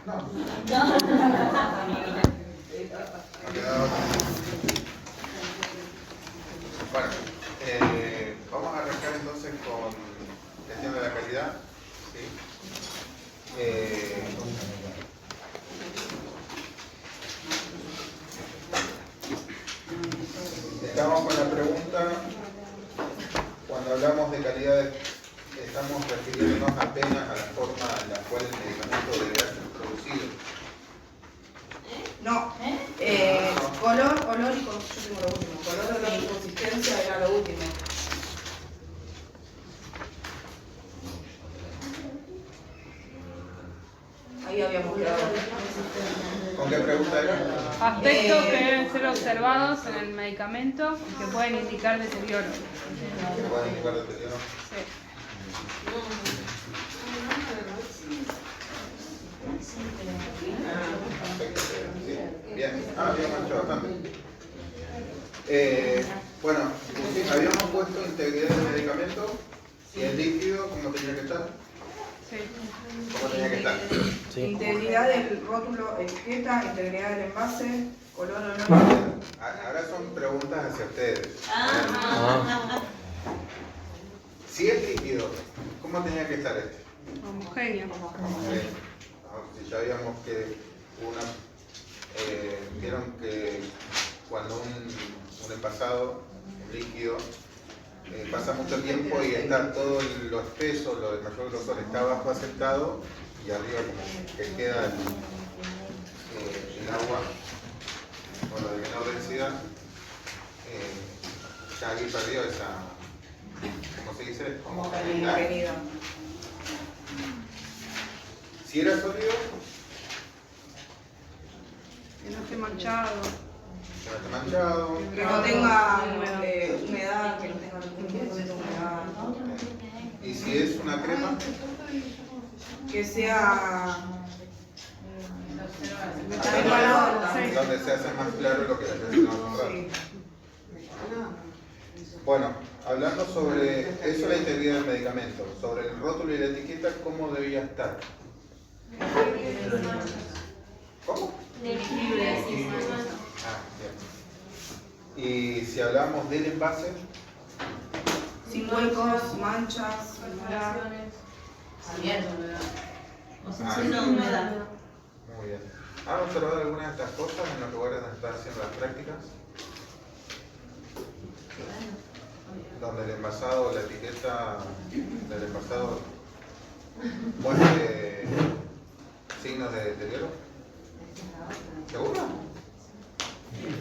No. No. Bueno, vamos a arrancar entonces con gestión de la calidad. ¿Sí? Estamos con la pregunta, cuando hablamos de calidad, estamos refiriéndonos apenas a la forma en la cual el medicamento deberá ser producido. No, color, olor y yo tengo lo último. Color, olor y consistencia era lo último. Ahí habíamos quedado. ¿Con qué pregunta era? Aspectos que deben ser observados en el medicamento y que pueden indicar deterioro. ¿Que pueden indicar deterioro? Sí. Sí. Bien. Habíamos hecho bastante. Bueno, sí, habíamos puesto integridad del medicamento y el líquido, ¿cómo tenía que estar? Sí. ¿Cómo tenía que estar? Sí. Integridad del rótulo, etiqueta, integridad del envase, color, olor. Ahora son preguntas hacia ustedes. Ah, Si es líquido, ¿cómo tenía que estar este? Homogéneo. Si ya vimos que vieron que cuando un envasado, un líquido, pasa mucho tiempo y está todo lo espeso, lo de mayor grosor está abajo aceptado y arriba como que queda el agua, o lo de menor densidad, ya aquí perdió esa, ¿cómo se dice? Homogeneidad. Si era sólido, Que no esté manchado. que no esté manchado, Que no tenga humedad, que no tenga ningún tipo de humedad. y si es una crema, Que sea Sí. donde se hace más claro lo que les mencionaba hace un rato. sí. Bueno, hablando sobre eso, la integridad del medicamento, sobre el rótulo y la etiqueta, ¿cómo debía estar? ¿Cómo? Ah, bien. Y si hablamos del envase, Sin huecos, manchas, Abierto, humedad. Muy bien. ¿Han observado algunas de estas cosas en los lugares donde están haciendo las prácticas? Donde el envasado, la etiqueta del envasado muestre signos de deterioro. ¿Seguro?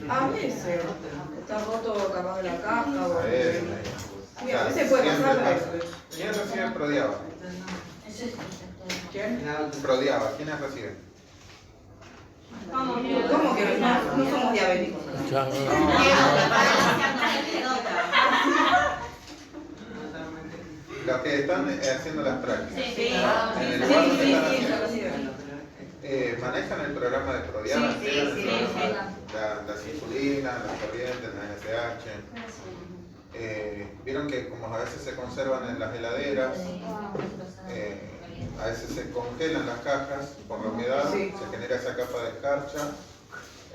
A veces está roto capaz de la caja o A ver, sí, a veces puede siempre pasar. pasa. ¿Quién recibe Prodiaba? ¿Quién? Prodiaba, ¿quiénes reciben? ¿Cómo que no somos diabéticos? ya, no. Los que están haciendo las prácticas. Sí. En el Sí, lugar donde sí, están sí, haciendo, se recibe. manejan el programa de Prodiaba, Sí, ¿sí? sí, Las insulinas, las corrientes, las NSH. Vieron que como a veces se conservan en las heladeras, a veces se congelan las cajas por la humedad, Sí. se genera esa capa de escarcha.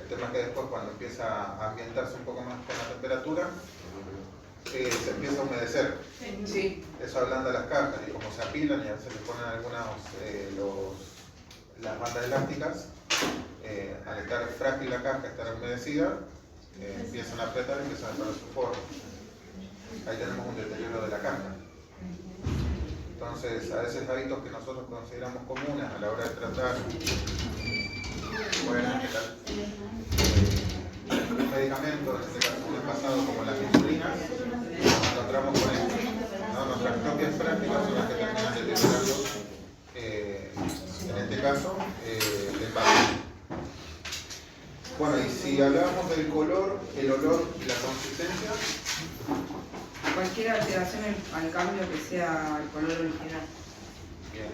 El tema es que después cuando empieza a ambientarse un poco más con la temperatura, se empieza a humedecer. Sí. Eso ablanda las cajas y como se apilan y a veces le ponen algunas las bandas elásticas, al estar frágil la caja, estar humedecida, empiezan a apretar y empiezan a perder su forma. Ahí tenemos un deterioro de la caja. Entonces, a veces hábitos que nosotros consideramos comunes a la hora de tratar un medicamento, en este caso un envasado como las insulinas, nos encontramos con esto, ¿no? Nuestras propias prácticas son las que terminan deteriorando, en este caso, el envase. Bueno, y si hablábamos del color, el olor y la consistencia, Cualquier alteración al cambio que sea el color original. bien.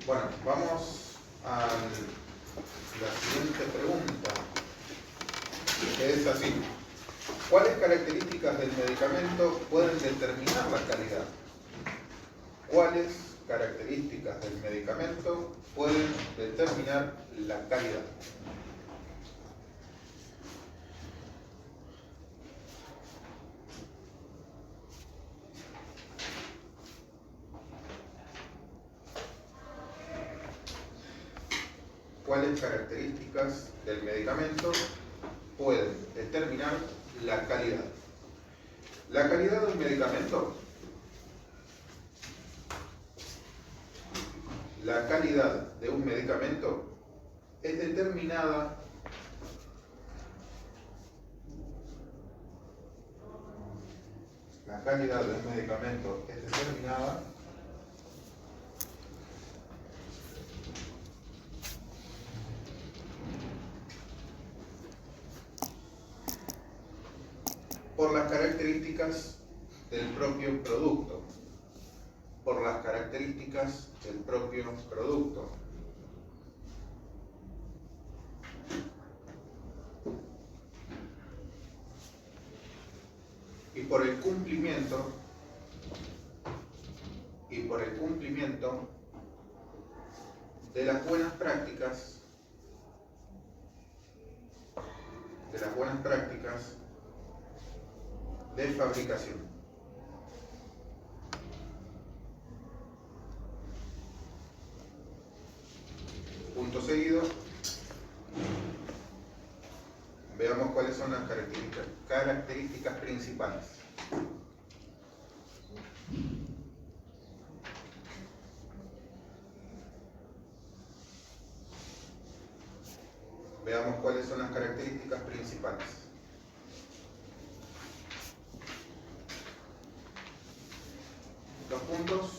Bueno, vamos a la siguiente pregunta, que es así. ¿Cuáles características del medicamento pueden determinar la calidad? ¿Cuáles características del medicamento pueden determinar la calidad. ¿Cuáles características del medicamento pueden determinar la calidad? La calidad del medicamento. La calidad de un medicamento es determinada por las características del propio producto. Por las características del propio producto. Y por el cumplimiento de las buenas prácticas de fabricación. Punto seguido, veamos cuáles son las características principales. Veamos cuáles son las características principales. Los puntos,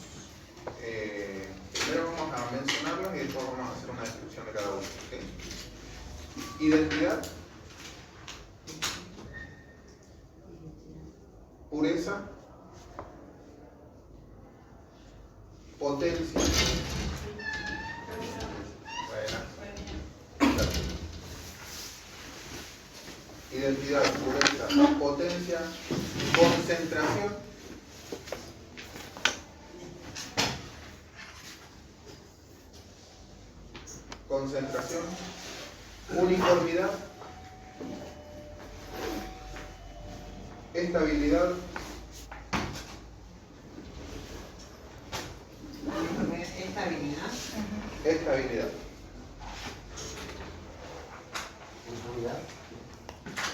primero vamos a mencionarlos y después vamos a hacer una descripción de cada uno. ¿Okay? Identidad, pureza, potencia, identidad, pureza, potencia, concentración, uniformidad, estabilidad, estabilidad. Uniformidad.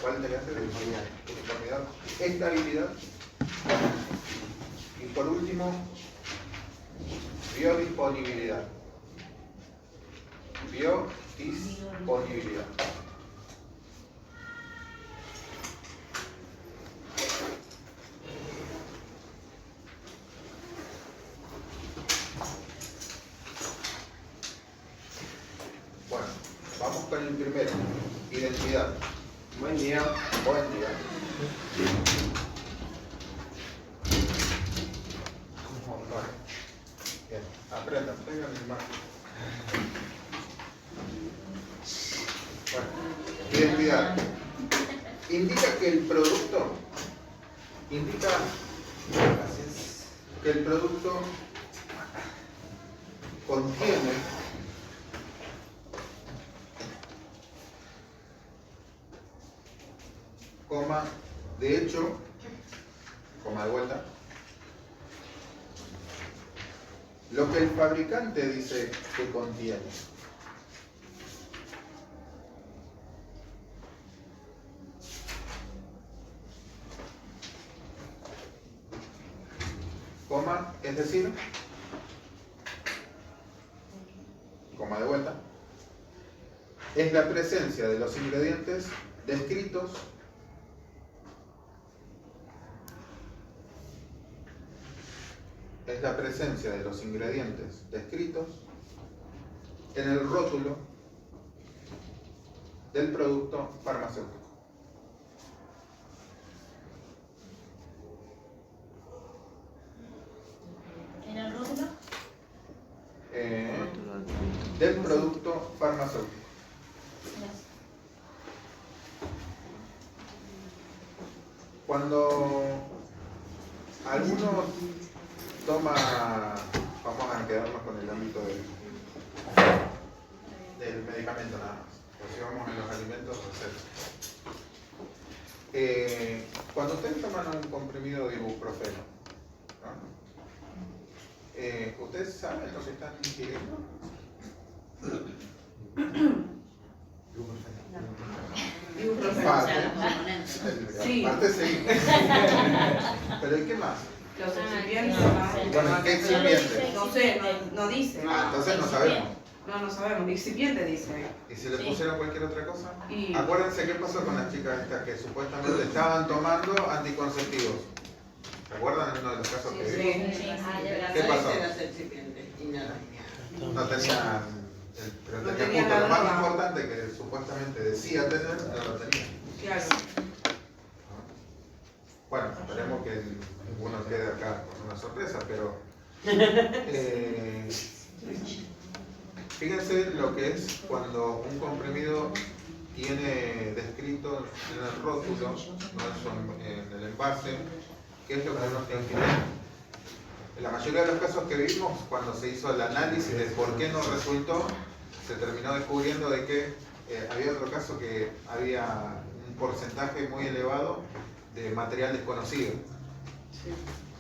¿Cuál te hace? Uniformidad. Uniformidad, estabilidad. Y por último, biodisponibilidad. Biodisponibilidad. Bueno, vamos con el primero. Identidad. Buen día. Buen día. Bien, aprendan, tengan el marco. Bueno, identidad. Indica que el producto contiene coma, de hecho, coma de vuelta, lo que el fabricante dice que contiene. Coma, es decir, coma de vuelta, es la presencia de los ingredientes descritos en el rótulo del producto farmacéutico. ¿En el rótulo? Del producto farmacéutico. Cuando alguno toma, vamos a medicamento nada más. Pues si vamos en los alimentos, receta. Cuando ustedes toman un comprimido de ibuprofeno, ¿no? ¿Ustedes saben lo que están ingiriendo? Ibuprofeno. Sí. Parte sí. ¿Pero y qué más? Los excipientes. Bueno, ¿qué excipiente? No sé, no dice. Ah, entonces no sabemos. No sabemos. Excipiente dice. ¿Y si le pusieron cualquier otra cosa? Y- Acuérdense qué pasó con las chicas estas que supuestamente estaban tomando anticonceptivos. ¿Se acuerdan en uno de los casos que vimos? Sí. ¿Qué pasó? No tenían pero No tenían tenían justo la lo más droga. importante que supuestamente decía tener, no lo tenían. Claro. Bueno, esperemos que ninguno quede acá con una sorpresa, pero fíjense lo que es cuando un comprimido tiene descrito en el rótulo, no en el envase, qué es lo que uno está ingiriendo. En la mayoría de los casos que vimos, cuando se hizo el análisis de por qué no resultó, se terminó descubriendo de que había otro caso que había un porcentaje muy elevado de material desconocido.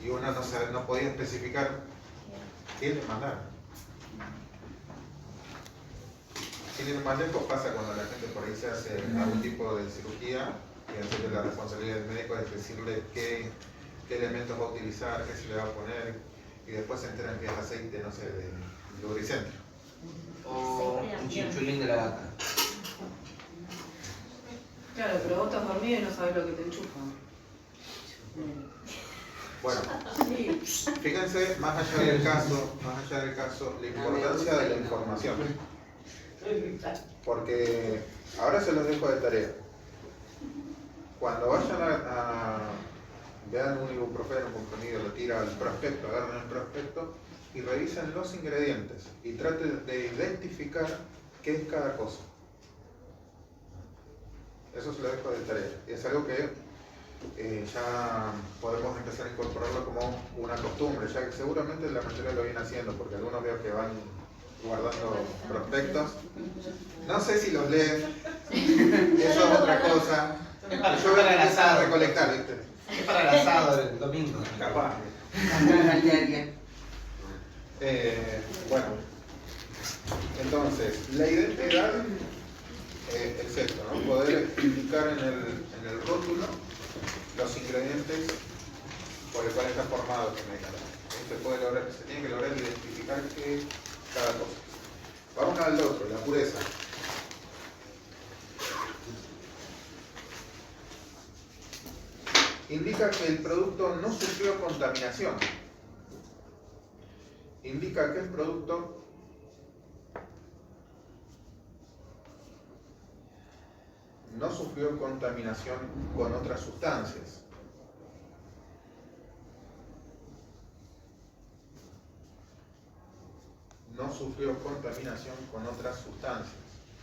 Y uno no podía especificar quién le mandaron. Sin ir más lejos pasa cuando la gente por ahí se hace algún tipo de cirugía, y entonces la responsabilidad del médico es decirle qué elementos va a utilizar, qué se le va a poner, y después se enteran que es aceite, no sé, de lubricentro. O un chinchulín de la vaca. Claro, pero vos estás dormido y no sabes lo que te enchufan. Bueno, Sí. fíjense, más allá del caso, la importancia de la información. Porque ahora se los dejo de tarea. Cuando vayan vean un ibuprofeno comprimido, lo tira al prospecto, agarren el prospecto y revisen los ingredientes y traten de identificar qué es cada cosa. Eso se lo dejo de tarea. Y es algo que ya podemos empezar a incorporarlo como una costumbre, ya que seguramente la mayoría lo viene haciendo, porque algunos veo que van guardando prospectos. No sé si los leen, eso es otra cosa. Yo veo que empiezan a recolectar, ¿viste? Es para el asado del domingo. Capaz. Bueno, entonces, la identidad es esto, ¿no? Poder indicar en el rótulo los ingredientes por el cual está formado este medicamento. Se tiene que lograr identificar cada cosa. Vamos al otro, la pureza. Indica que el producto no sufrió contaminación. Indica que el producto no sufrió contaminación con otras sustancias. No sufrió contaminación con otras sustancias.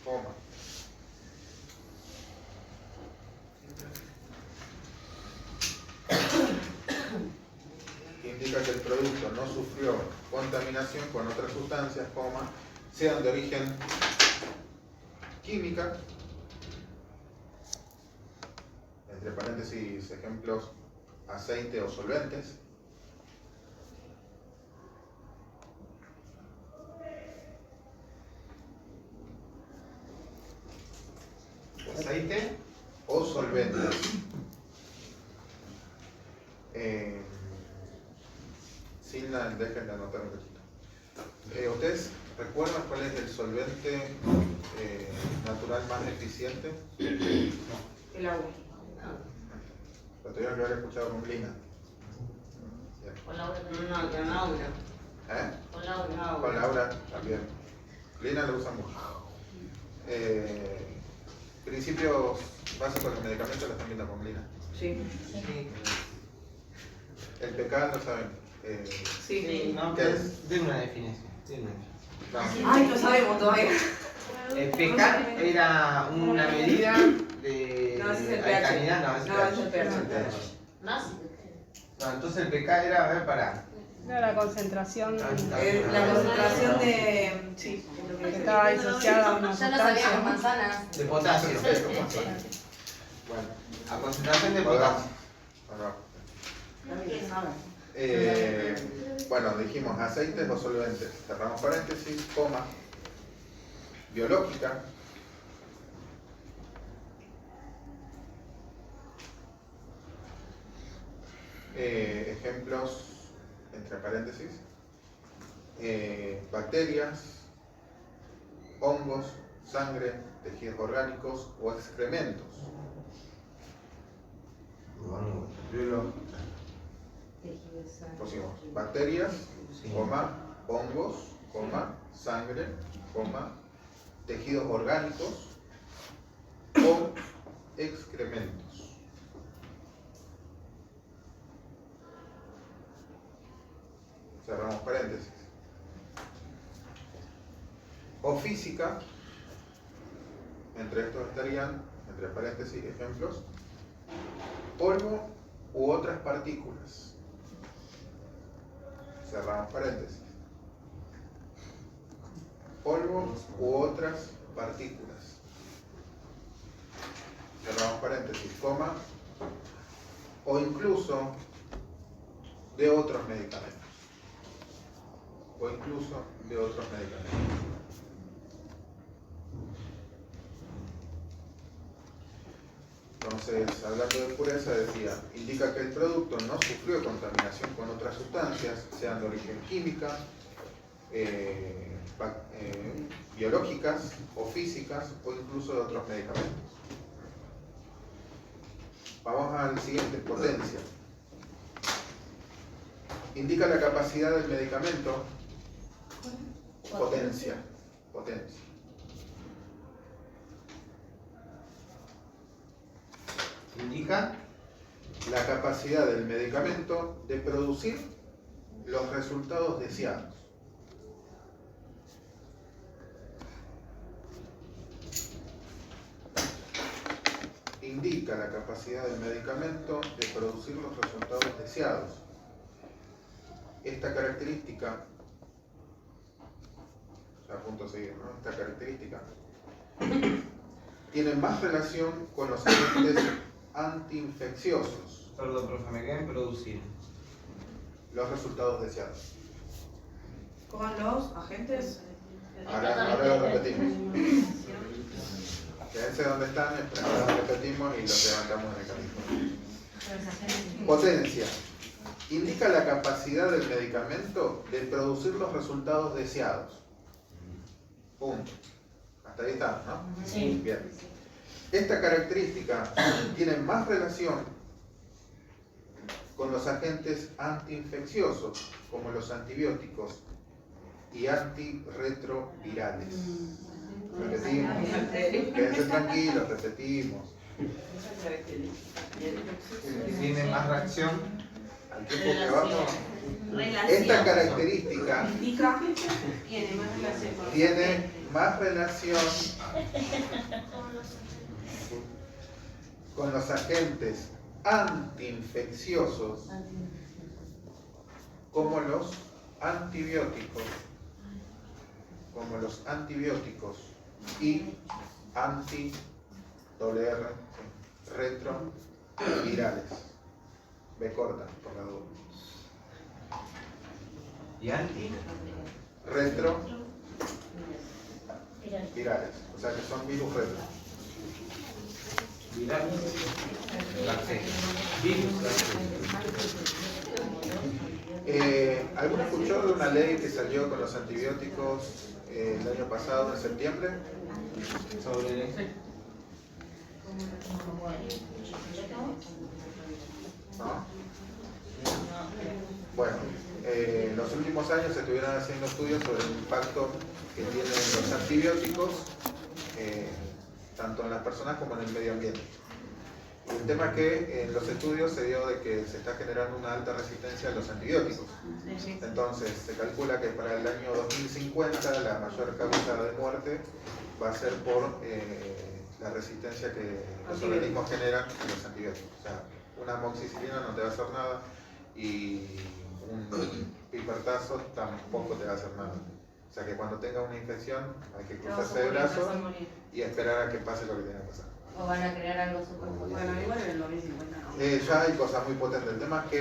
Coma. Indica que el producto no sufrió contaminación con otras sustancias, coma, sean de origen química, entre paréntesis ejemplos, aceite o solventes, aceite o solventes. Dejen de anotar un poquito. ¿Ustedes recuerdan cuál es el solvente natural más eficiente? El agua. Lo tuvieron que haber escuchado con Lina. Con Laura también. No, con Laura. ¿Eh? Con Laura. Con Laura también. Lina lo usa mucho. Principios básicos del medicamento lo están viendo con Lina. Sí. El pecado lo saben. Sí. No, ¿Qué pero es? de una definición. No. Ay, no sabemos todavía. El PK era una medida de No, ese es el pH. alcalinidad. No, ese es el pH. ¿Más? No, entonces el PK era, para. Era la concentración. La concentración de... Sí, es lo que está disociada a una Ya no sabíamos sustancia. manzanas. De potasio. Bueno, A concentración de potasio. ahora. Nadie sabe. Bueno, dijimos aceites o solventes. Cerramos paréntesis, coma. Biológica. Ejemplos, entre paréntesis. Bacterias, hongos, sangre, tejidos orgánicos o excrementos. Pusimos bacterias, coma, hongos, coma, sangre, coma, tejidos orgánicos o excrementos. Cerramos paréntesis. O física, entre estos estarían, entre paréntesis, ejemplos, polvo u otras partículas. Cerramos paréntesis. Polvo u otras partículas. Cerramos paréntesis, coma, o incluso de otros medicamentos. O incluso de otros medicamentos. Entonces, hablando de pureza, decía, indica que el producto no sufrió contaminación con otras sustancias, sean de origen química, biológicas o físicas o incluso de otros medicamentos. Vamos al siguiente, potencia. Indica la capacidad del medicamento. Potencia. Indica La capacidad del medicamento de producir los resultados deseados. Indica la capacidad del medicamento de producir los resultados deseados. Esta característica, ya a punto de seguir, ¿no? Esta característica tiene más relación con los agentes antiinfecciosos, Perdón, profe, me quedé en producir. los resultados deseados. Con los agentes. Ahora lo repetimos. Quédense donde están, ahora lo repetimos y los levantamos en el camino. Potencia. Indica la capacidad del medicamento de producir los resultados deseados. Punto. Hasta ahí está, ¿no? Sí. Bien. Esta característica tiene más relación con los agentes antiinfecciosos, como los antibióticos y antirretrovirales. Repetimos. Quédense tranquilos, repetimos. Tiene más reacción. Al tiempo que vamos, Relación. esta característica Indica. Tiene más relación con los tiene más relación con los agentes antiinfecciosos como los antibióticos y retrovirales. B corta, por la duda. Y anti. Retrovirales, o sea que son virus retro. Viral. Bacteria. Virus. ¿Alguno escuchó de una ley que salió con los antibióticos el año pasado, en septiembre? Sobre el efecto. ¿No? Bueno, en los últimos años se estuvieron haciendo estudios sobre el impacto que tienen los antibióticos tanto en las personas como en el medio ambiente. Y el tema es que en los estudios se dio de que se está generando una alta resistencia a los antibióticos. Entonces se calcula que para el año 2050 la mayor causa de muerte va a ser por la resistencia que los organismos generan a los antibióticos. O sea, una amoxicilina no te va a hacer nada y un pipertazo tampoco te va a hacer nada. O sea que cuando tenga una infección hay que Te vas a cruzarse de morir, te vas a brazos morir. y esperar a que pase lo que tenga que pasar. O van a crear algo súper Bueno, igual en el 2050 no. Ya hay cosas muy potentes. El tema es que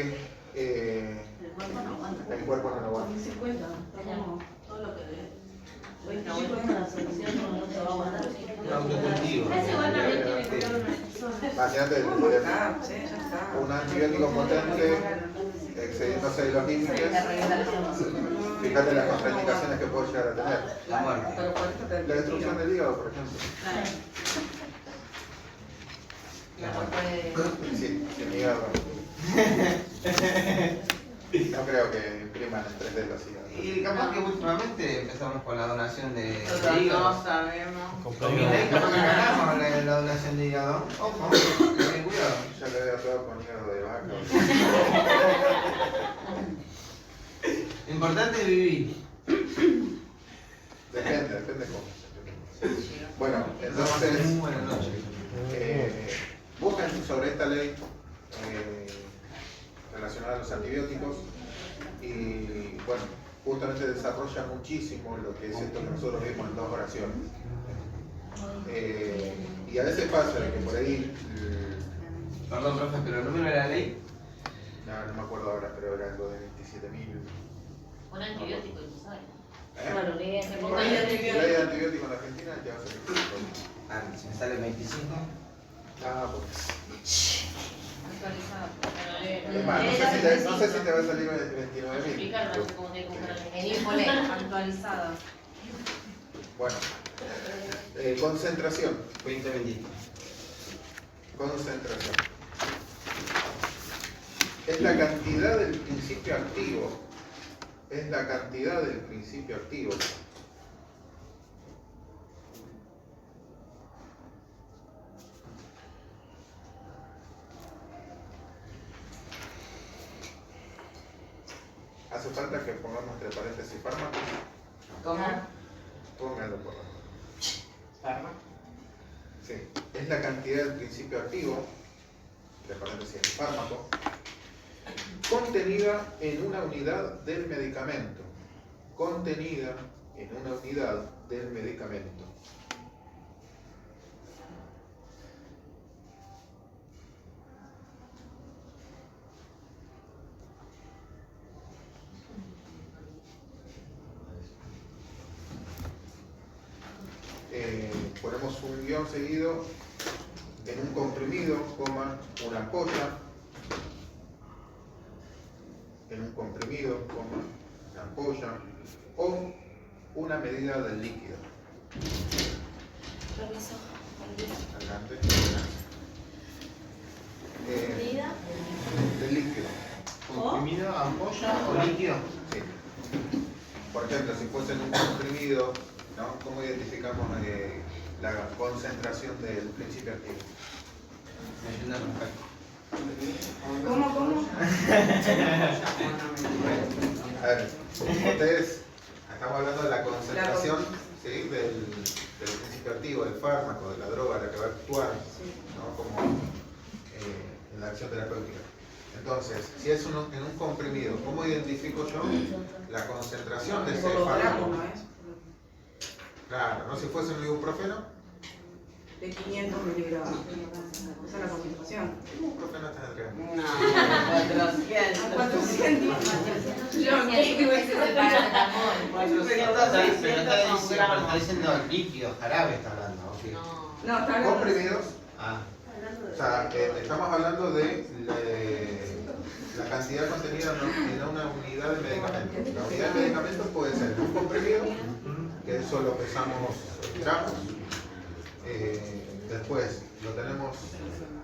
El cuerpo no aguanta. el cuerpo no lo aguanta. 2050, estamos... Todo lo que ve. Bueno, La solución no se va a aguantar. Un autocultivo. Ese igual también tiene que ver una persona. Imagínate ¿cómo está? Sí, ya está. un antibiótico potente excediéndose de los límites. Fíjate las contraindicaciones que puede llegar a tener. La muerte. Pero por esto te La destrucción del hígado, por ejemplo. Sí, sin hígado. No creo que impriman el 3D los hígados. Y capaz que últimamente empezamos con la donación de No hígado. sabemos. Con mi ley capaz que ganamos la donación de hígado. Ojo, ten cuidado. Ya le veo todo con hígado de vaca. Lo importante es vivir. Depende cómo. Bueno, entonces, Muy buenas noches. busquen sobre esta ley relacionada a los antibióticos y, bueno, justamente desarrolla muchísimo lo que es esto que nosotros vimos en 2 oraciones. Y a veces pasa de que por ahí, Perdón, profe, pero el número de la ley. no me acuerdo ahora, pero era algo de 27.000. Un antibiótico, ¿tú sabes? ¿Eh? Claro, que se Ley ponga de antibiótico. antibiótico en Argentina ya va a ser. Ah, si me sale 25. Ah, pues. Actualizado. Es más, no sé si te va a salir 29.000. Explicar, no sé cómo tiene que comprar. En Infole, actualizada. Bueno, concentración. 20 Concentración. Es la cantidad del principio activo. Es la cantidad del principio activo. Hace falta que pongamos entre paréntesis fármaco. ¿Cómo? Póngalo por favor. Sí, es la cantidad del principio activo, entre paréntesis el fármaco, contenida en una unidad del medicamento. Contenida en una unidad del medicamento. Ponemos un guión seguido en un comprimido, coma, una ampolla, en un comprimido, coma, una ampolla, o una medida del líquido. Permiso. Adelante. Del líquido. ¿Comprimido, ampolla o líquido? Sí. Por ejemplo, si fuese en un comprimido, ¿no? ¿Cómo identificamos la concentración del principio activo? Me ayuda perfecto. ¿Cómo? A ver, ustedes, estamos hablando de la concentración, ¿sí? del principio activo, del fármaco, de la droga, la que va a actuar, ¿no? Como en la acción terapéutica. Entonces, si es en un comprimido, ¿cómo identifico yo la concentración de ese fármaco? ¿No es? Claro, ¿no? Si fuese un ibuprofeno, De 500 miligramos. Esa es la concentración. ibuprofeno está en el triángulo. No, 400. Yo no Pero Está diciendo líquido, jarabe está hablando. Ok. No, está hablando. Comprimidos, Ah, o sea, estamos hablando de la cantidad contenida en una unidad de medicamento. La unidad de medicamento puede ser un comprimido, que eso lo pesamos en gramos. Después lo tenemos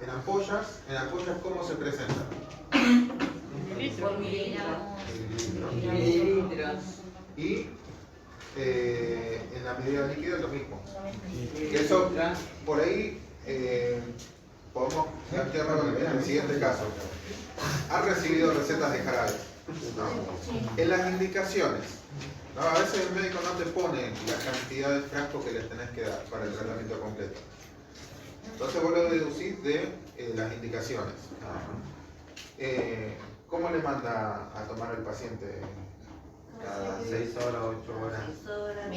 en ampollas. En ampollas, ¿cómo se presenta? por miligramos. Mililitros. Y en la medida líquida lo mismo. Y eso, por ahí, podemos plantearlo en el siguiente caso. ¿Han recibido recetas de jarabes? No. En las indicaciones, ¿no? A veces el médico no te pone la cantidad de frascos que les tenés que dar para el tratamiento completo. Entonces vos lo deducís de las indicaciones. ¿Cómo le manda a tomar el paciente Cada 6 horas, 8 horas.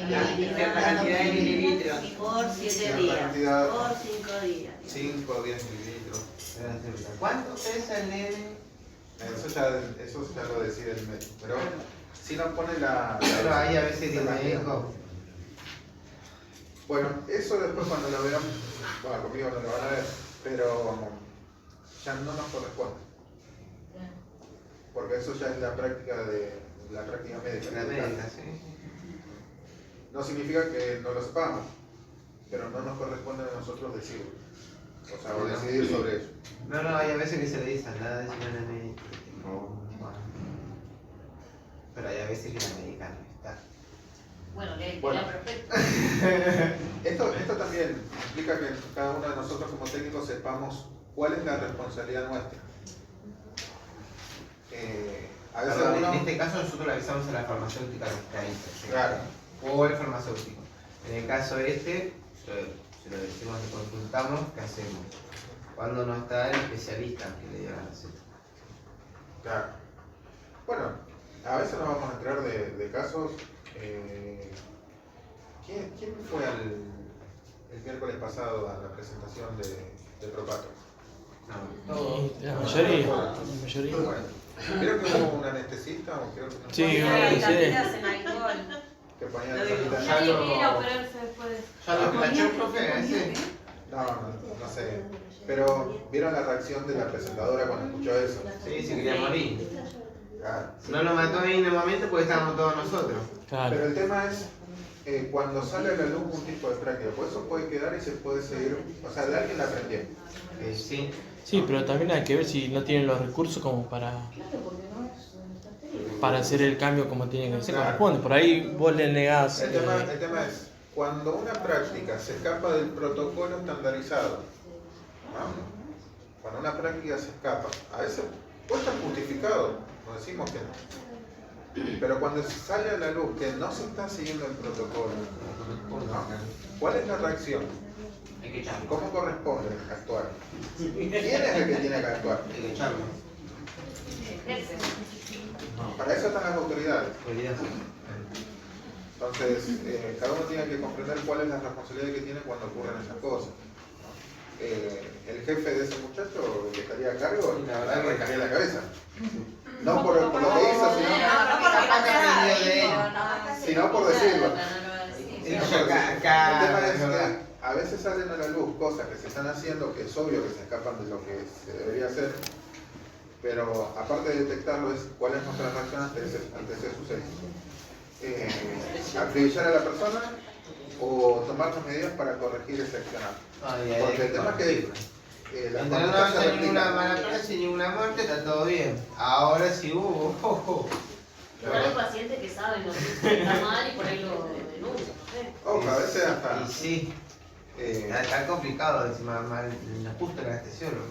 La cantidad de mililitros. Por 7 Cierta días. cantidad. Por 5 días. 5 o 10 mililitros. ¿Cuánto pesa el nene? Eso ya lo decide el médico. Pero si nos pone la. Pero ahí a veces la el cantidad. médico. Bueno, eso después cuando lo vean, bueno, conmigo no lo van a ver, pero ya no nos corresponde. Porque eso ya es la práctica médica. La médica, sí. No significa que no lo sepamos, pero no nos corresponde a nosotros decirlo. O sea, o decidir sobre ello. No, hay a veces que se le dice nada de decir a la médica. Pero hay a veces que la médica no está. Bueno, le Bueno. queda perfecto. Esto también implica que cada uno de nosotros como técnicos sepamos cuál es la responsabilidad nuestra. A veces Perdón, uno, en este caso nosotros le avisamos a la farmacéutica que está ahí. ¿Sí? claro, O el farmacéutico. En el caso este, se lo decimos, le consultamos, ¿qué hacemos? Cuando no está el especialista que le dio la receta. claro. Bueno, a veces nos vamos a enterar de casos. ¿Quién fue el miércoles pasado a la presentación de Propato? No, todo. La mayoría. La mayoría. Creo que hubo un anestesista o creo que no. Sí, Las sí. tapitas en alcohol. Que ponía Lo la digo. tapita. Nadie quería operarse después. Ya lo planchó el profe, ese. No sé. Pero vieron la reacción de la presentadora cuando escuchó eso. Sí, se quería morir. Claro. No lo mató ahí en el momento porque estábamos todos nosotros. Pero Claro. el tema es cuando sale a la luz un tipo de práctica, pues eso puede quedar y se puede seguir. O sea, de alguien la aprendió. Sí. Sí, pero también hay que ver si no tienen los recursos como para hacer el cambio como tiene que ser, Claro. corresponde. Por ahí vos le negás. El tema es cuando una práctica se escapa del protocolo estandarizado, ¿no? Cuando una práctica se escapa, a veces puede estar justificado, no decimos que no. Pero cuando sale a la luz que no se está siguiendo el protocolo, ¿no? ¿Cuál es la reacción? Hay que echarlo. ¿Cómo corresponde actuar? ¿Quién es el que tiene que actuar? Hay que echarlo. Para eso están las autoridades. Olvídate. Entonces, cada uno tiene que comprender cuál es la responsabilidad que tiene cuando ocurren esas cosas. El jefe de ese muchacho que estaría a cargo, la verdad que caía la cabeza. No por lo que hizo, sino por decirlo. El tema es que a veces salen a la luz cosas que se están haciendo que es obvio que se escapan de lo que se debería hacer, pero aparte de detectarlo es cuál es nuestra reacción ante ese suceso. Acribillar a la persona o tomar las medidas para corregir ese accionar. Porque el tema es que las Mientras no conductas se haya ninguna replican. mala praxis, ninguna muerte, está todo bien. Ahora sí hubo. Igual hay pacientes que saben lo que está mal y por ahí lo denuncian, no sé. Ojo, a veces hasta. Y sí, está complicado encima, mal, justo el anestesiólogo.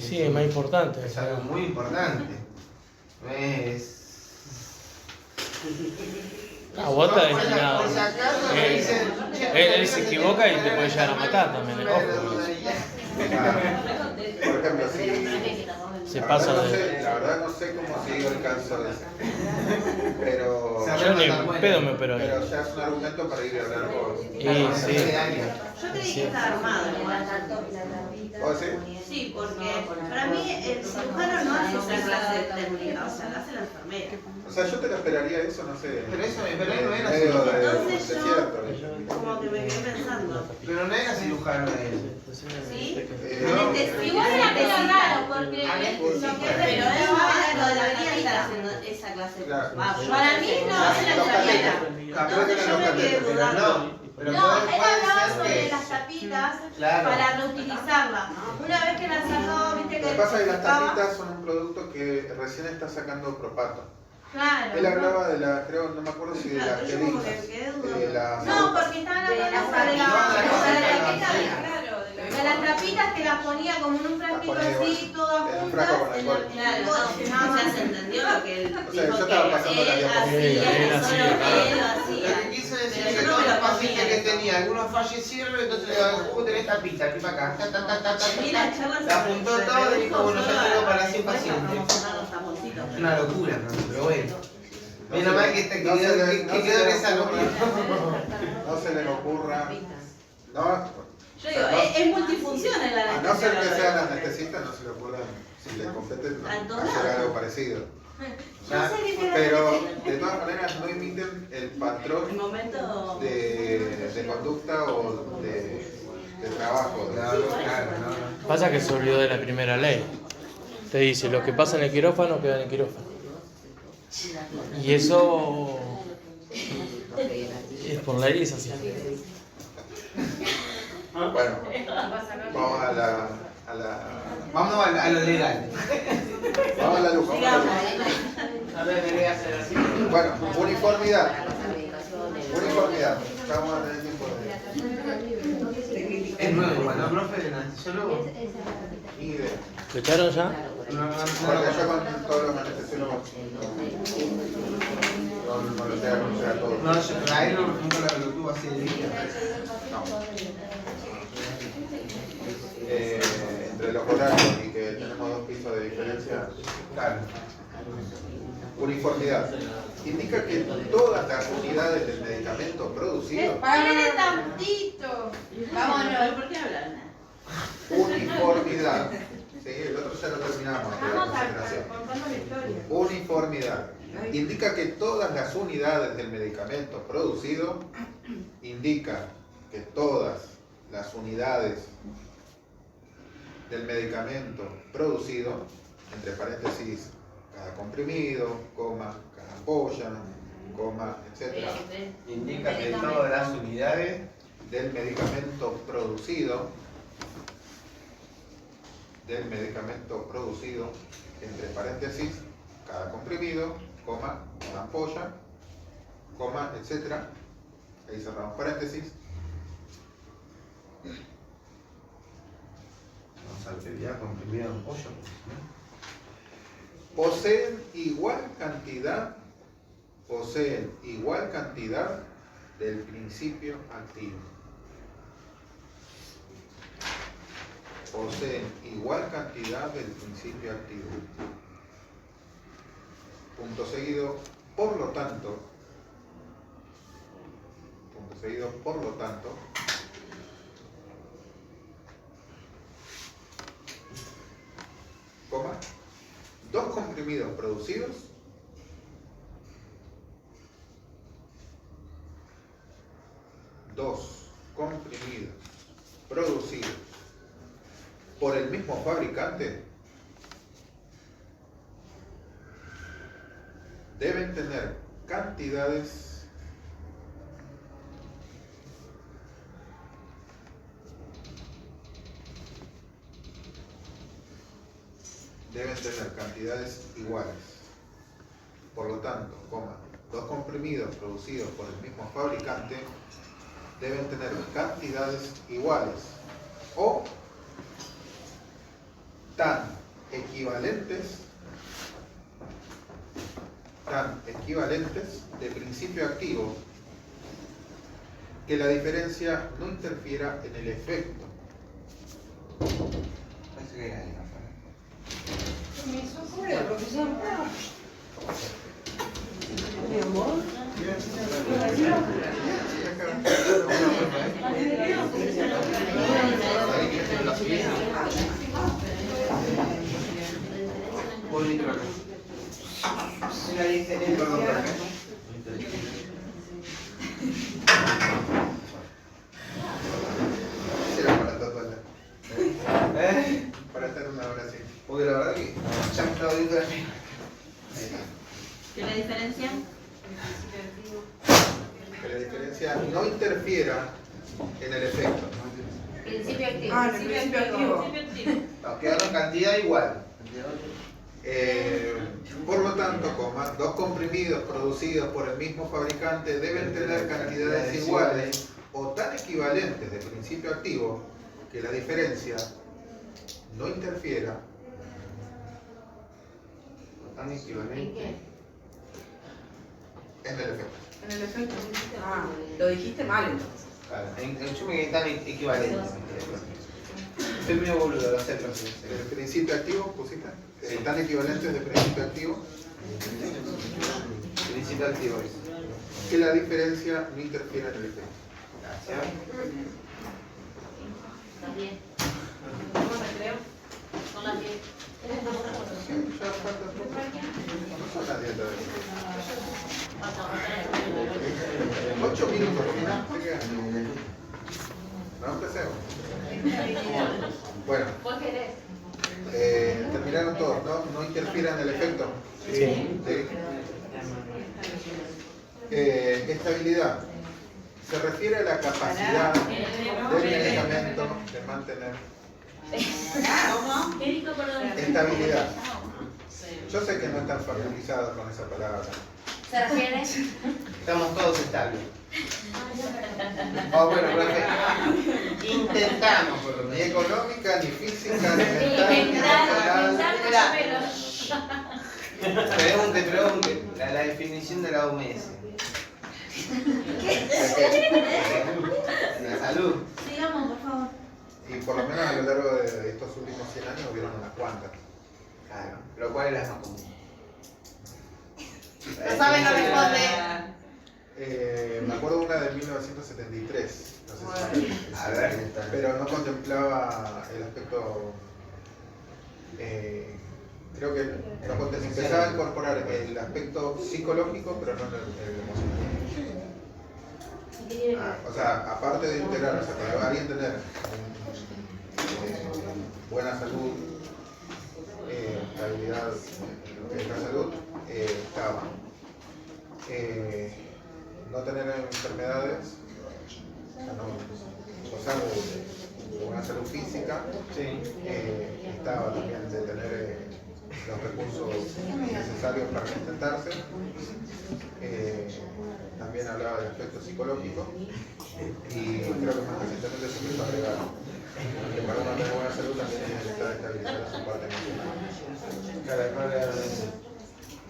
Sí, es más importante. Es algo muy importante. No es. Vos estás Por si destinado. acaso me dicen, Él se equivoca y te puede llegar a matar también. Ojo. Por ejemplo, si. Se La pasa verdad no de. sé, la verdad no sé cómo siguió el caso ese. Pero. Yo ni en pedo me opero ahí. Pero ya es un argumento para ir a hablar con. Sí. Yo creí que estaba armado igual. ¿Vos sí? Sí, porque para mí el cirujano no hace esa clase técnica, o sea, la hace la enfermera. O sea, yo te lo esperaría eso, no sé. Pero él no era medio cirujano. de Entonces desierto. Como que me quedé pensando. Pero no era cirujano él. ¿Sí? No. Igual era medio raro porque Pero él no debería estar haciendo esa clase de Claro. cosas. Para mí no hace la enfermera. Entonces yo me quedé dudando. Pero No, puede él hablaba ser sobre que- las tapitas Claro. para reutilizarlas. Una vez que las sacó, viste Lo que que pasa es que las estaba- tapitas son un producto que recién está sacando Propato. Claro. Él hablaba de la, creo, no me acuerdo si de las Claro, yo como que jeringas, quedé de dudando. las... No, porque estaban hablando De las sobre tapitas. de las tapitas que las ponía como en un frasquito ponía así, todas en un juntas. frasco con alcohol. Claro, no, ya se entendió lo que él O sea, dijo yo estaba que pasando la él diapositiva. hacía, Él que hacía, solo claro. él lo Lo hacía. que quiso decir Pero es yo que no todos me los lo pacientes comía. que tenía, algunos fallecieron, entonces le daban tenés tapita, aquí para acá, Y la charla La apuntó todo y dijo, bueno, ya tengo para 100 pacientes. Promocionar los taponcitos. Una locura, ¿no? Pero bueno. Menos mal que te no quedó, se le- que no quedó se en le esa ocurra- locura. No se les ocurra. No, Yo digo, es multifunción el a no ser que anestesiólogo. sean anestesistas, no se le ocurra, si les compete, A todos hacer lados. algo parecido. Yo sé que queda Pero anestesista. de todas maneras no imiten el El patrón momento. de conducta o de trabajo. Claro, claro, no. Pasa que se olvidó de la primera ley. Te dice, lo que pasa en el quirófano queda en el quirófano. Y eso es por ley, es así. Bueno, vamos a la Vamos a lo legal. vamos a la luz. Vamos a la luz. A ver, me voy a hacer así. Bueno, uniformidad. Uniformidad. Vamos a tener tiempo de... Es nuevo, ¿no, profe? ¿De anestesiólogo? Ni idea. ¿Lo echaron ya? Porque yo con todos los anestesiólogos no lo sé anunciar a todos. No, yo a él nunca lo tuvo así de día. Entre los horarios y que tenemos 2 pisos de diferencia, Claro. uniformidad. Indica que todas las unidades del medicamento producido, ¡Espere tantito! Vámonos. ¿Por qué hablan? uniformidad. Sí, el otro ya lo terminamos. de la Vamos concentración. contando la historia. Uniformidad. Indica que todas las unidades del medicamento producido, indica que todas las unidades del medicamento producido, entre paréntesis, cada comprimido, coma, cada ampolla, coma, etc. Indica que todas las unidades Del medicamento producido, entre paréntesis, cada comprimido, coma, cada ampolla, coma, etc. Ahí cerramos paréntesis. Vamos a ver ya comprimido en pollo. Poseen igual cantidad del principio activo. Poseen igual cantidad del principio activo. Punto seguido, por lo tanto, coma, 2 comprimidos producidos por el mismo fabricante deben tener cantidades iguales. Por lo tanto, coma, 2 comprimidos producidos por el mismo fabricante deben tener cantidades iguales o tan equivalentes de principio activo que la diferencia no interfiera en el efecto. Parece que hay una. Me socorre, profesor. Mi amor. La diferencia. Era para tatuar. ¿Eh? Para estar una hora así. Porque la verdad que ya me estaba viendo la pena. ¿Qué la diferencia? Que la diferencia no interfiera en el efecto. Principio activo. Ah, el principio activo. Nos quedaron cantidad igual. Por lo tanto, coma, 2 comprimidos producidos por el mismo fabricante deben tener cantidades iguales o tan equivalentes de principio activo que la diferencia no interfiera Tan equivalente. en el efecto. En el efecto. Ah, lo dijiste mal entonces. Claro, yo me quedé tan equivalente. Soy medio boludo, lo sé. El principio activo, pusiste. Sí. Están equivalentes de principio activo. Principio activo es. Que la diferencia no interfiere en el efecto. Gracias. También. ¿Cómo recreo? Son las 10. Sí, ya falta poco. No son las 10 todavía. Falta 8 minutos, ¿no? No empecemos. Bueno, ¿Cuál querés? terminaron todos, ¿no? No interfiere en el efecto. Sí. Sí. Estabilidad. Se refiere a la capacidad del medicamento de mantener ¿Cómo? ¿Qué dijo, perdón? estabilidad. Yo sé que no están familiarizados con esa palabra. ¿Se refiere? Estamos todos estables. Oh, bueno, profe. Intentamos, por lo Ni menos. económica, ni física, ni mental, ni Pensar, emocional. Pregunte. La definición de la OMS. La salud. Sigamos, por favor. Y por lo menos a lo largo de estos últimos 100 años hubieron unas cuantas. Claro. Pero ¿cuál es la más común? No sabe, no responde. Me acuerdo una de 1973, no sé si A ver. pero no contemplaba el aspecto, creo que no empezaba a incorporar el aspecto psicológico, pero no el emocional. O sea, aparte de integrar, o sea, para alguien tener buena salud, estabilidad en lo que es la salud, estaba no tener enfermedades, o sea, no gozar de buena salud física, estaba también de tener los recursos necesarios para sustentarse, también hablaba del aspecto psicológico y creo que más recientemente se empezó a agregar que para uno tener buena salud también necesita estabilizar su parte emocional.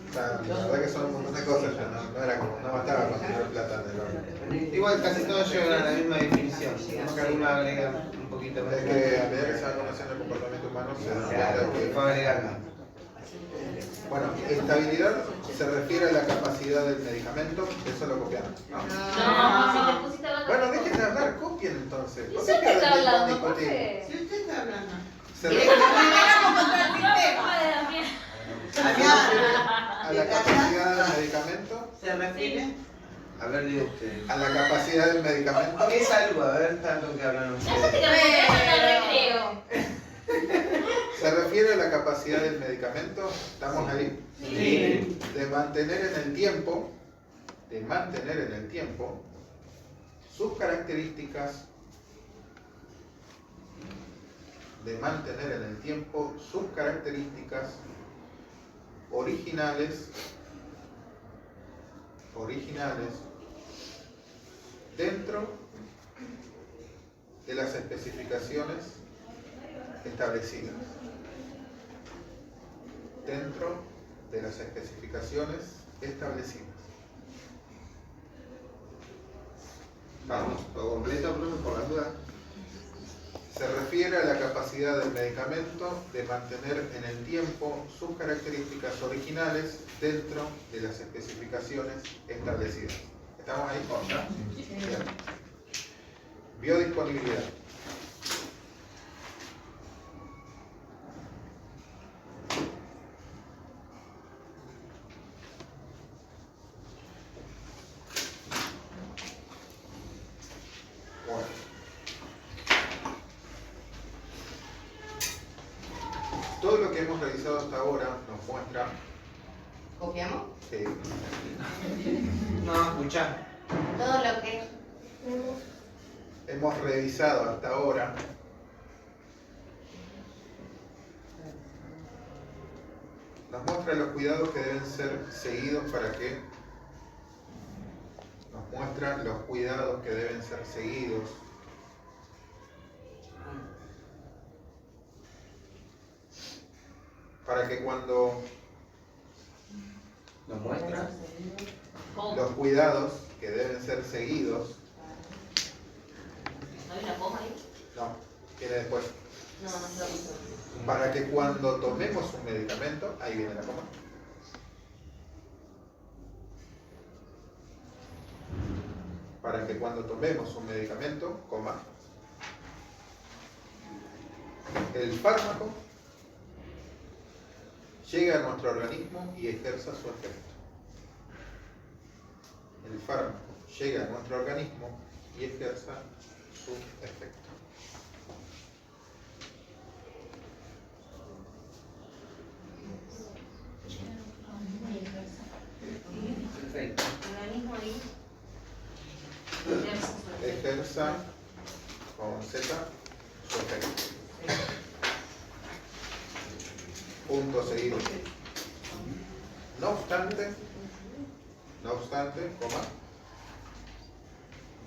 O sea, la verdad que son un montón de cosas, ya no era como, no bastaba con tener plata en el horno. Igual casi todos llegan a la misma definición. Tenemos que alguno agrega un poquito más. Es que a medida que se va conociendo el comportamiento humano se da Claro, cuenta que... fue agregando. Bueno, estabilidad se refiere a la capacidad del medicamento, eso lo copiaron, ¿no? No, si te pusiste hablando. Bueno, dejen de hablar, copien entonces. ¿Y ¿Por usted qué qué está cada vez hablando? discutir? ¿Por qué? Si usted está hablando. Se refiere a la capacidad del medicamento, ¿Se refiere? A ver, diga usted. a la capacidad del medicamento. ¿Qué es algo? A ver, tanto que hablan Cállate ustedes. que me hasta el recreo. Se refiere a la capacidad del medicamento, ¿estamos ahí? Sí. De mantener en el tiempo, sus características, originales dentro de las especificaciones establecidas. Dentro de las especificaciones establecidas. Vamos, todo completo, profe, por las dudas. Se refiere a la capacidad del medicamento de mantener en el tiempo sus características originales dentro de las especificaciones establecidas. ¿Estamos ahí? ¿Corta? Bien. Biodisponibilidad. Bueno. Todo lo que hemos realizado hasta ahora nos muestra ¿Copiamos? que No, escuchá. Todo lo que hemos revisado hasta ahora nos muestra los cuidados que deben ser seguidos para que cuando ¿Nos muestra? los cuidados que deben ser seguidos, ¿No hay una coma ahí? no, viene después. No, no se lo puso. Para que cuando tomemos un medicamento, ahí viene la coma. Para que cuando tomemos un medicamento, coma, el fármaco llegue a nuestro organismo y ejerza su efecto. El fármaco llega a nuestro organismo y ejerza su efecto. Perfecto. Organismo ahí. Ejerza con Z su efecto. Punto seguido. No obstante, coma,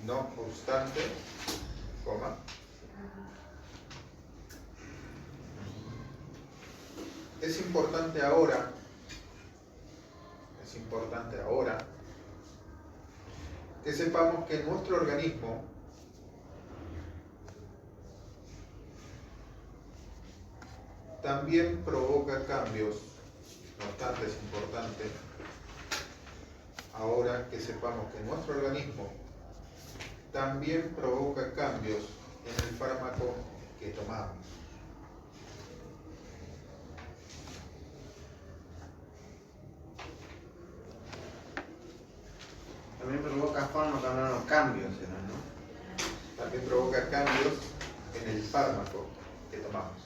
no obstante, coma, es importante ahora que sepamos que nuestro organismo también provoca cambios. No obstante, es importante ahora que sepamos que nuestro organismo también provoca cambios en el fármaco que tomamos. También provoca fármaco, no cambios, ¿no? También provoca cambios en el fármaco que tomamos.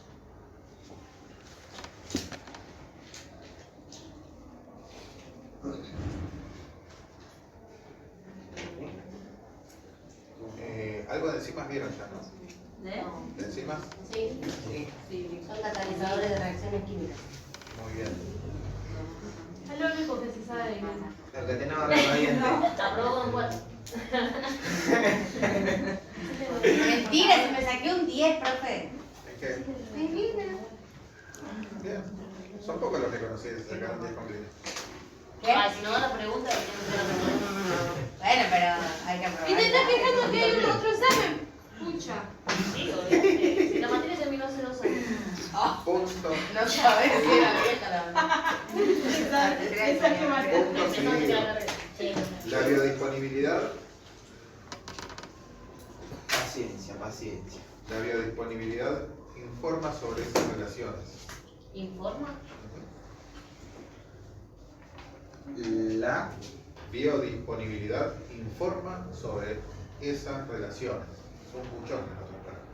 Algo de enzimas vieron ya, ¿no? ¿De? ¿De enzimas? Sí. Sí. Son catalizadores de reacciones químicas. Muy bien. Es lo único que se sabe. Lo que tenemos acá pendiente. Aprobó con 4. Mentira, si me saqué un 10, profe. Es que, bien, son pocos los que conocí que se sacaron 10 con clínica. Ah, si no da la pregunta, tenemos que hacer la pregunta. Bueno, pero hay que Y probar. te estás quejando que hay un otro examen. Pucha. Sí, obviamente. Si la materia terminó hace 2 años. Punto. No sabes si era vieja Esa que maté. Punto Empezó a seguido. tirar la red. Sí. La biodisponibilidad. Paciencia. La biodisponibilidad informa sobre esas relaciones. ¿Informa? La biodisponibilidad informa sobre esas relaciones. Son muchones en otras palabras.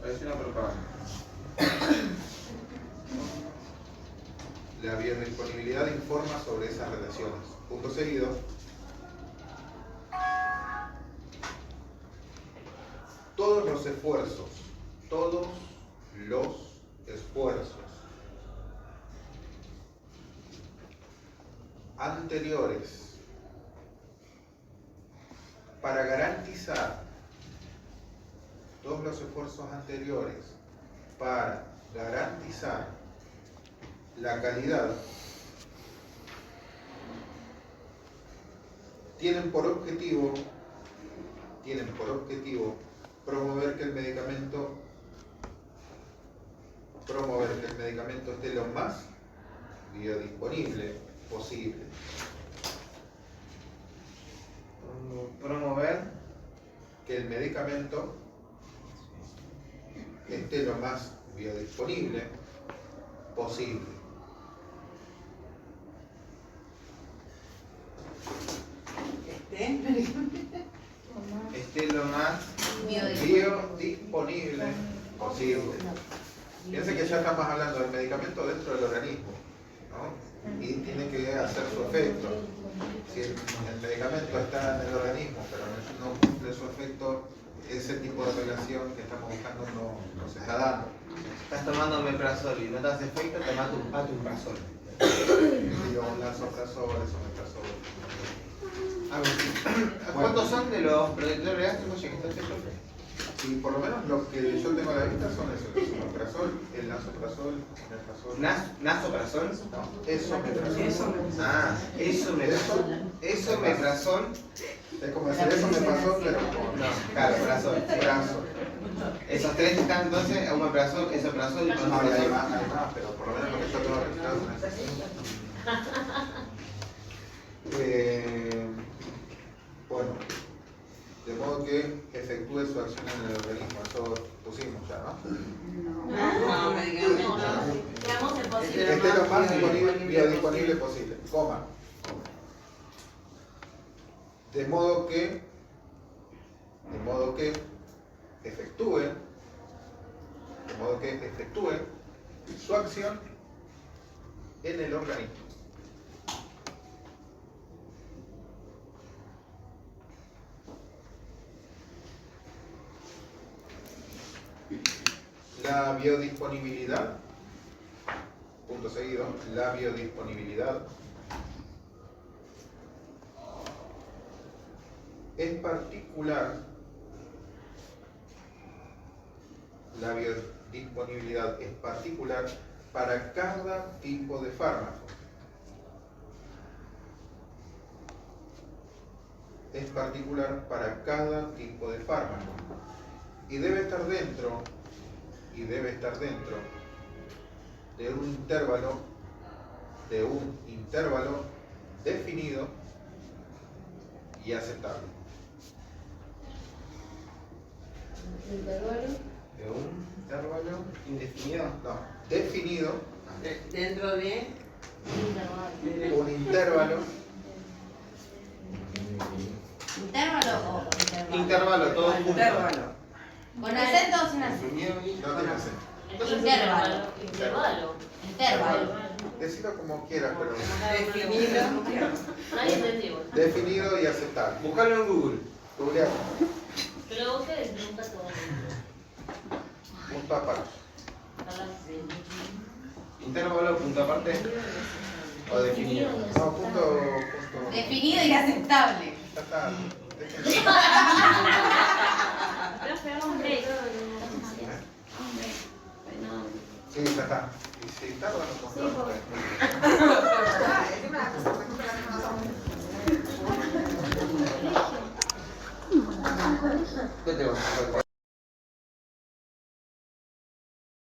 Parece una propaganda. La biodisponibilidad informa sobre esas relaciones. Punto seguido. Todos los esfuerzos anteriores para garantizar la calidad tienen por objetivo promover que el medicamento esté lo más biodisponible posible. Promover Que el medicamento esté lo más biodisponible posible. esté lo más Biodisponible posible. Piensen que ya estamos hablando del medicamento dentro del organismo, ¿no? Y tiene que hacer su efecto. Si el medicamento está en el organismo, pero no cumple su efecto, ese tipo de relación que estamos buscando no se está dando. estás tomando omeprazol y no te hace efecto, tomate un patumprazol. Digo, un lansoprazol, esomeprazol. ¿Cuántos son de los protectores gástricos que estás haciendo? Y por lo menos los que yo tengo a la vista son esos, el esomeprazol, el lansoprazol, omeprazol. ¿Nasoprazol? Esomeprazol. Ah, esomeprazol. Es como decir eso me pasó, pero con No, claro, prazol. brazo. Esos tres están entonces a un omeprazol, esomeprazol y No, hay pantoprazol. más, pero por lo menos lo que yo tengo registrado son esos. Bueno, de modo que efectúe su acción en el organismo, eso pusimos ya, ¿no? No, me digan. No, veamos el posible. Esté lo más biodisponible posible, coma. De modo que efectúe su acción en el organismo. La biodisponibilidad, punto seguido, la biodisponibilidad es particular, la biodisponibilidad es particular para cada tipo de fármaco. Es particular para cada tipo de fármaco y debe estar dentro de un intervalo definido y aceptable. De un intervalo indefinido. No, definido Dentro de. un intervalo. ¿Intervalo o intervalo? Intervalo, todo junto. Intervalo. ¿Con acento o sin acento? Definido y No tiene acento. Entonces, Intervalo. intervalo. Intervalo. Decilo como quieras, pero Definido. Nadie entendió. definido y aceptable. Buscalo en Google. Googlealo. Pero ustedes nunca todo. Punto aparte. Intervalo, punto aparte. O definido. No, punto. Definido y aceptable. Ya está. Déjenlo. Sí, ya está. Y si tarda, no compramos.